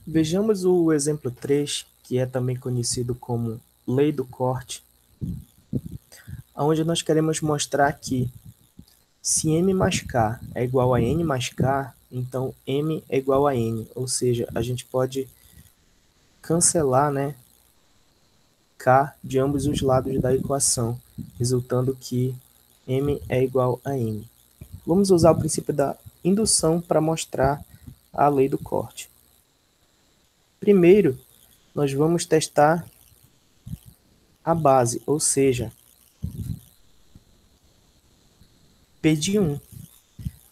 Vejamos o exemplo 3, que é também conhecido como lei do corte, onde nós queremos mostrar que se m mais k é igual a n mais k, então m é igual a n, ou seja, a gente pode cancelar, né, k de ambos os lados da equação, resultando que m é igual a n. Vamos usar o princípio da indução para mostrar a lei do corte. Primeiro, nós vamos testar a base, ou seja, P de 1.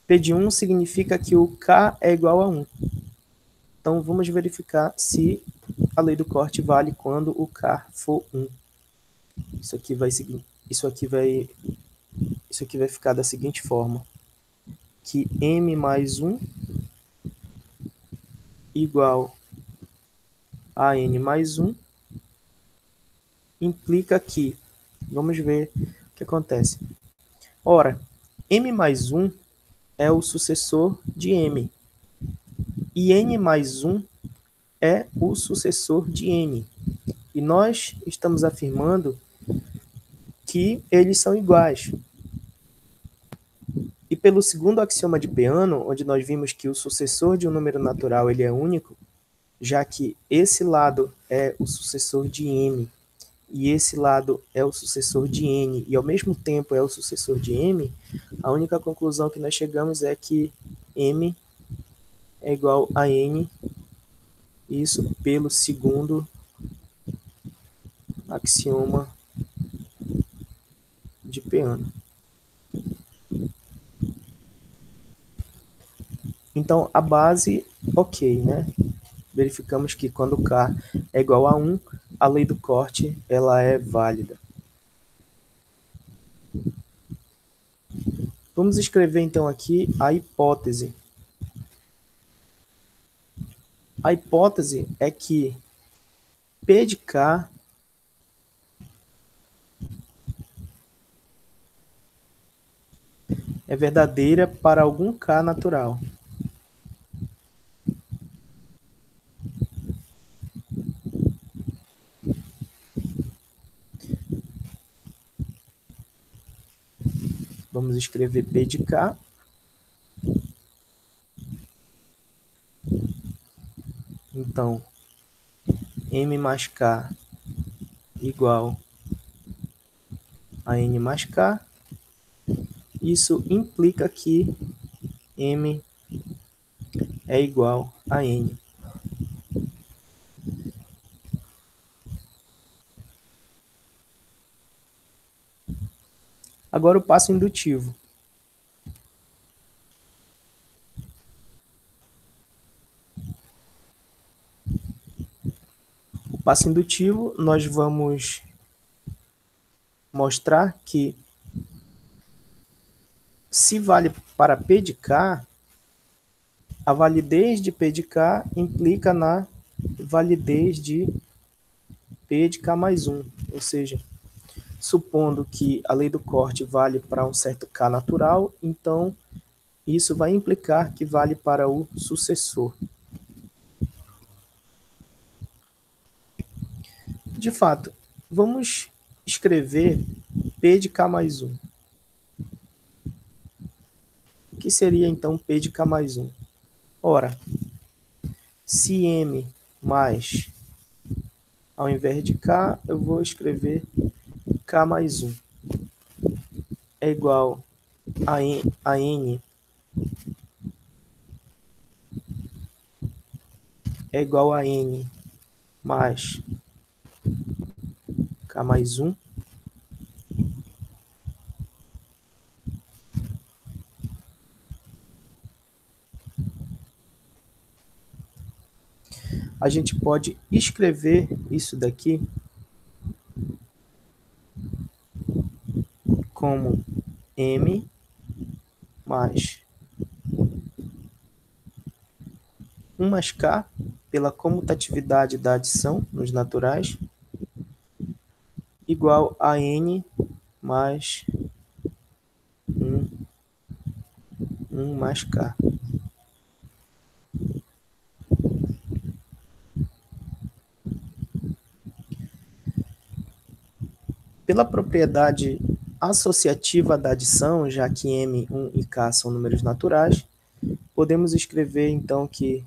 P de 1 significa que o K é igual a 1. Então, vamos verificar se a lei do corte vale quando o K for 1. Isso aqui vai ficar da seguinte forma, que m mais 1 igual a n mais 1 implica que, vamos ver o que acontece. Ora, m mais 1 é o sucessor de m, e n mais 1 é o sucessor de n. E nós estamos afirmando que eles são iguais. E pelo segundo axioma de Peano, onde nós vimos que o sucessor de um número natural ele é único, já que esse lado é o sucessor de m e esse lado é o sucessor de n e ao mesmo tempo é o sucessor de m, a única conclusão que nós chegamos é que m é igual a n, isso pelo segundo axioma de Peano. Então, a base, ok, né? Verificamos que quando k é igual a 1, a lei do corte ela é válida. Vamos escrever então aqui a hipótese. A hipótese é que P de k é verdadeira para algum k natural. Vamos escrever P de k. Então, m mais k igual a n mais k. Isso implica que m é igual a n. Agora o passo indutivo. O passo indutivo, nós vamos mostrar que se vale para P de k, a validez de P de k implica na validez de P de k mais 1. Ou seja, supondo que a lei do corte vale para um certo k natural, então isso vai implicar que vale para o sucessor. De fato, vamos escrever P de k mais 1. O que seria então P de k mais 1? Ora, se m mais, ao invés de k, eu vou escrever k mais 1 é igual a n é igual a n mais k mais 1. A gente pode escrever isso daqui como m mais 1 mais k, pela comutatividade da adição nos naturais, igual a n mais 1 mais k. Pela propriedade associativa da adição, já que M, 1 e K são números naturais, podemos escrever então que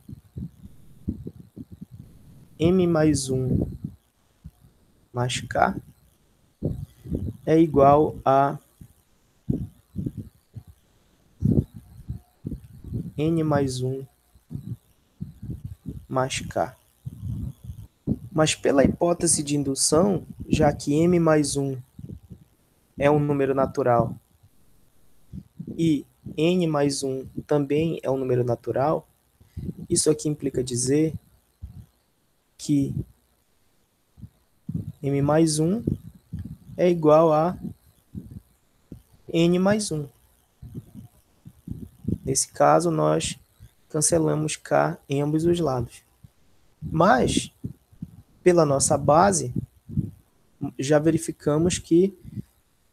M mais 1 mais K é igual a N mais 1 mais K. Mas pela hipótese de indução, já que M mais 1 é um número natural e N mais 1 também é um número natural, isso aqui implica dizer que M mais 1 é igual a N mais 1. Nesse caso, nós cancelamos K em ambos os lados. Mas, pela nossa base, já verificamos que,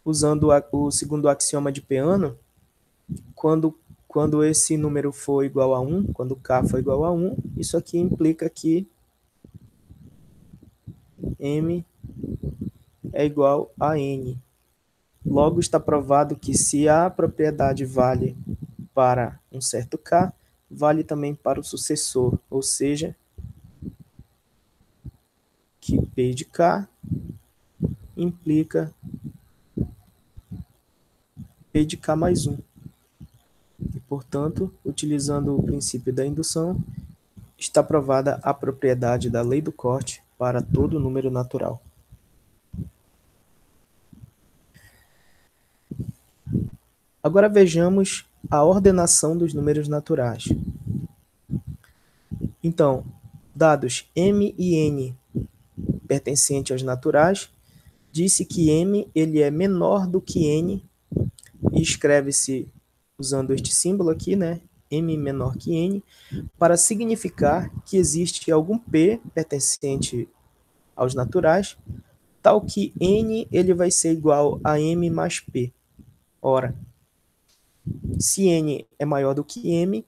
usando o segundo axioma de Peano, quando esse número for igual a 1, quando K for igual a 1, isso aqui implica que M é igual a N. Logo, está provado que se a propriedade vale para um certo K, vale também para o sucessor, ou seja, que P de K implica P de K mais 1. E, portanto, utilizando o princípio da indução, está provada a propriedade da lei do corte para todo número natural. Agora vejamos a ordenação dos números naturais. Então, dados M e N pertencentes aos naturais, disse que M ele é menor do que N, e escreve-se usando este símbolo aqui, né? M menor que N, para significar que existe algum P pertencente aos naturais, tal que N ele vai ser igual a M mais P. Ora, se N é maior do que M,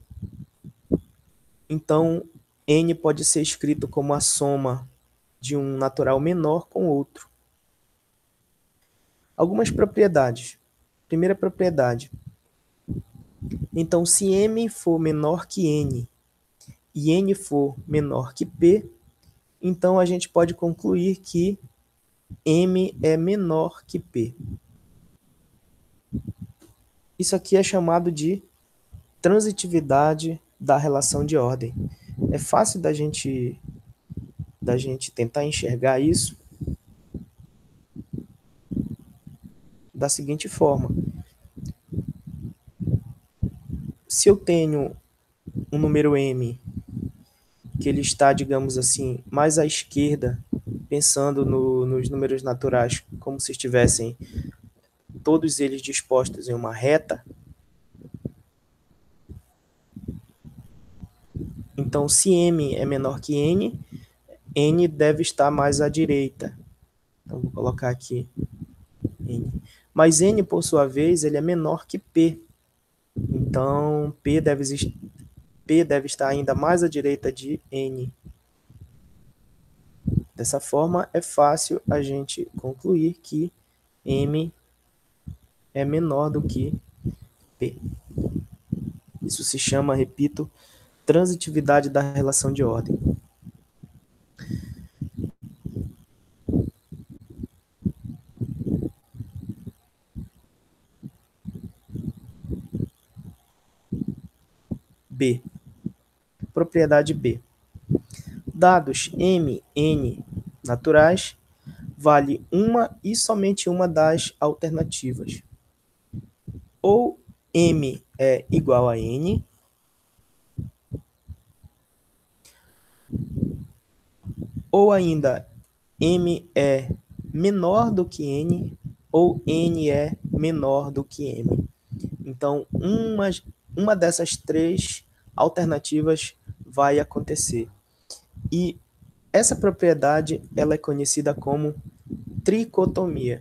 então N pode ser escrito como a soma de um natural menor com outro. Algumas propriedades. Primeira propriedade. Então, se M for menor que N e N for menor que P, então a gente pode concluir que M é menor que P. Isso aqui é chamado de transitividade da relação de ordem. É fácil da gente tentar enxergar isso da seguinte forma. Se eu tenho um número M que ele está, digamos assim, mais à esquerda, pensando nos números naturais como se estivessem todos eles dispostos em uma reta, então se M é menor que N, N deve estar mais à direita. Então vou colocar aqui N. Mas N, por sua vez, ele é menor que P. Então P deve estar ainda mais à direita de N. Dessa forma, é fácil a gente concluir que M é menor do que P. Isso se chama, repito, transitividade da relação de ordem. B. Propriedade B. Dados M, N naturais, vale uma e somente uma das alternativas. Ou M é igual a N, ou ainda M é menor do que N, ou N é menor do que M. Então, uma dessas três alternativas vai acontecer. E essa propriedade ela é conhecida como tricotomia.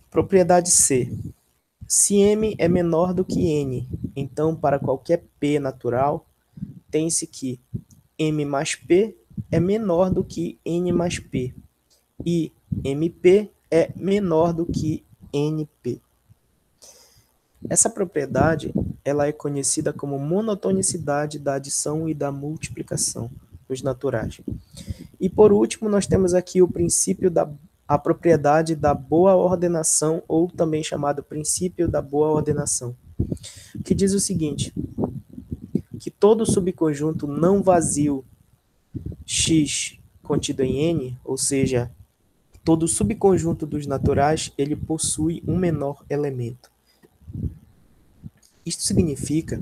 Propriedade C. Se M é menor do que N Então, para qualquer P natural, tem-se que M mais P é menor do que N mais P, e MP é menor do que NP. Essa propriedade ela é conhecida como monotonicidade da adição e da multiplicação dos naturais. E por último, nós temos aqui o princípio a propriedade da boa ordenação, ou também chamado princípio da boa ordenação, que diz o seguinte, que todo subconjunto não vazio X contido em N, ou seja, todo subconjunto dos naturais, ele possui um menor elemento. Isto significa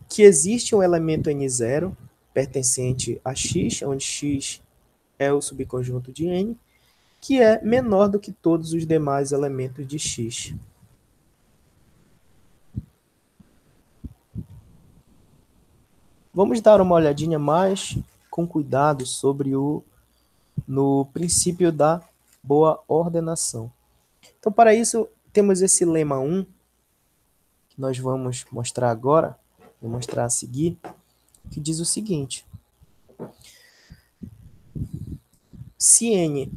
que existe um elemento N0 pertencente a X, onde X é o subconjunto de N, que é menor do que todos os demais elementos de X. Vamos dar uma olhadinha mais com cuidado sobre no princípio da boa ordenação. Então, para isso, temos esse lema 1, que nós vamos mostrar agora, vou mostrar a seguir, que diz o seguinte: se N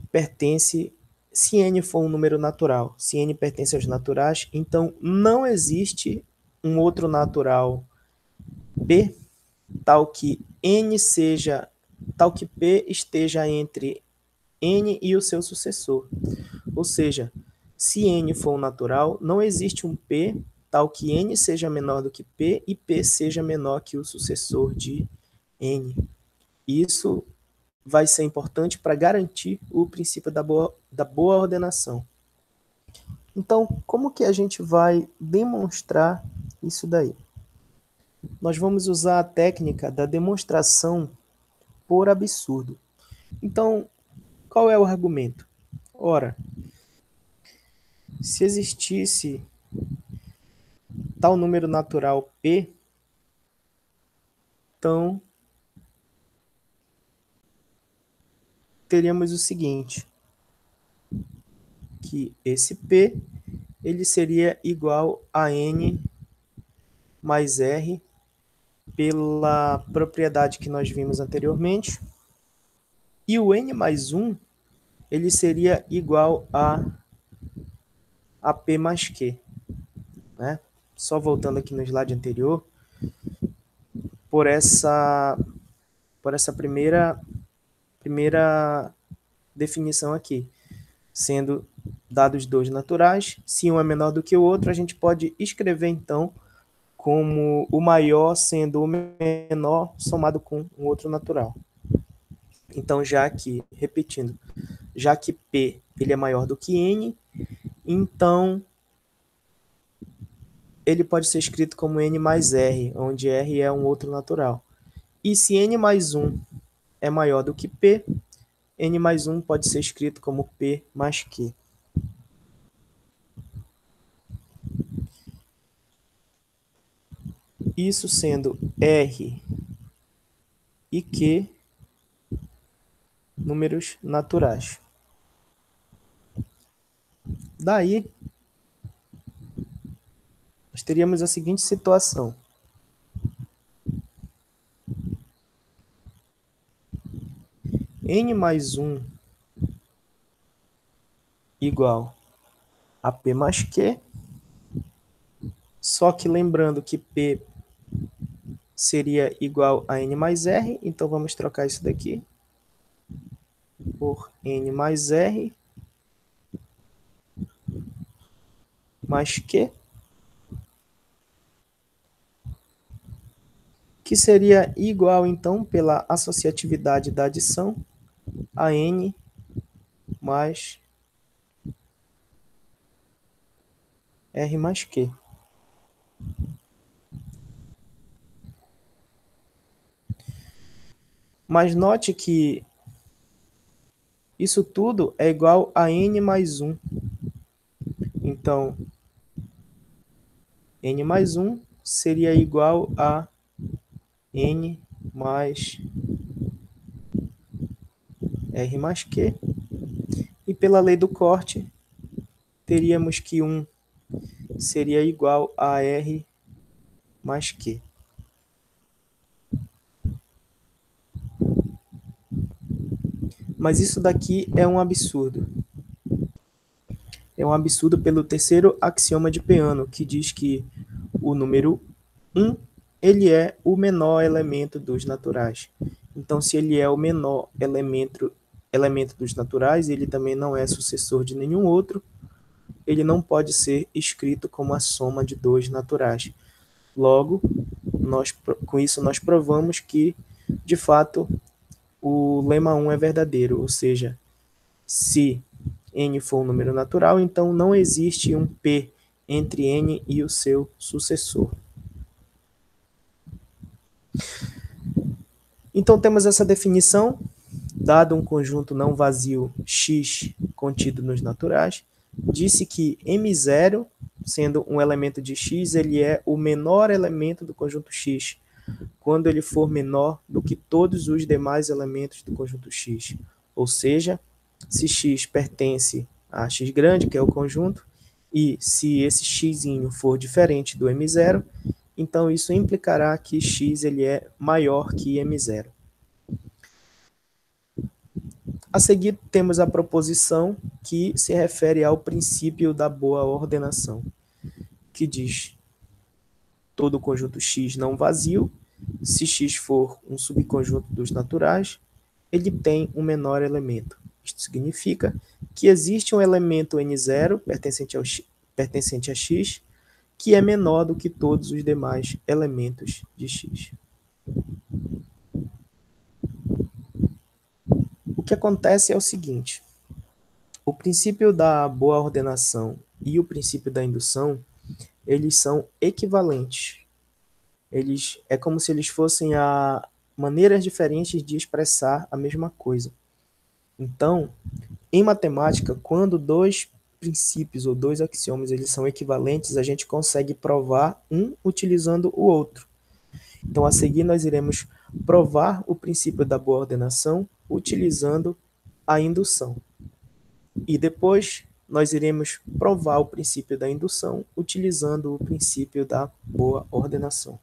for um número natural, se N pertence aos naturais, então não existe um outro natural P tal que P esteja entre N e o seu sucessor. Ou seja, se N for um natural, não existe um P tal que N seja menor do que P e P seja menor que o sucessor de N. Isso vai ser importante para garantir o princípio da boa ordenação. Então, como que a gente vai demonstrar isso daí? Nós vamos usar a técnica da demonstração por absurdo. Então, qual é o argumento? Ora, se existisse tal número natural P, então teríamos o seguinte, que esse P ele seria igual a N mais R pela propriedade que nós vimos anteriormente, e o N mais 1 ele seria igual a P mais Q. Né? Só voltando aqui no slide anterior, por essa primeira definição aqui, sendo dados dois naturais, se um é menor do que o outro, a gente pode escrever então como o maior sendo o menor somado com um outro natural. Então, repetindo, já que P ele é maior do que N, então ele pode ser escrito como N mais R, onde R é um outro natural. E se N mais 1 é maior do que P, N mais 1 pode ser escrito como P mais Q. Isso sendo R e Q números naturais. Daí, nós teríamos a seguinte situação. N mais 1 igual a P mais Q, só que lembrando que P seria igual a N mais R, então vamos trocar isso daqui por N mais R mais Q, que seria igual, então, pela associatividade da adição, a N mais R mais Q. Mas note que isso tudo é igual a N mais 1. Então, N mais 1 seria igual a N mais R mais Q. E pela lei do corte, teríamos que 1 seria igual a R mais Q. Mas isso daqui é um absurdo. É um absurdo pelo terceiro axioma de Peano, que diz que o número 1 ele é o menor elemento dos naturais. Então, se ele é o menor elemento dos naturais, ele também não é sucessor de nenhum outro, ele não pode ser escrito como a soma de dois naturais. Logo, com isso nós provamos que, de fato, o lema 1 é verdadeiro, ou seja, se n for um número natural, então não existe um p entre n e o seu sucessor. Então temos essa definição, dado um conjunto não vazio x contido nos naturais, disse que M0, sendo um elemento de x, ele é o menor elemento do conjunto x, quando ele for menor do que todos os demais elementos do conjunto x. Ou seja, se x pertence a x grande, que é o conjunto, e se esse x for diferente do M0, então isso implicará que x ele é maior que M0. A seguir, temos a proposição que se refere ao princípio da boa ordenação, que diz todo conjunto X não vazio, se X for um subconjunto dos naturais, ele tem um menor elemento. Isto significa que existe um elemento N0 pertencente a X, que é menor do que todos os demais elementos de X. O que acontece é o seguinte: o princípio da boa ordenação e o princípio da indução, eles são equivalentes. É como se eles fossem maneiras diferentes de expressar a mesma coisa. Então, em matemática, quando dois princípios ou dois axiomas eles são equivalentes, a gente consegue provar um utilizando o outro. Então, a seguir, nós iremos provar o princípio da boa ordenação utilizando a indução. E depois, nós iremos provar o princípio da indução utilizando o princípio da boa ordenação.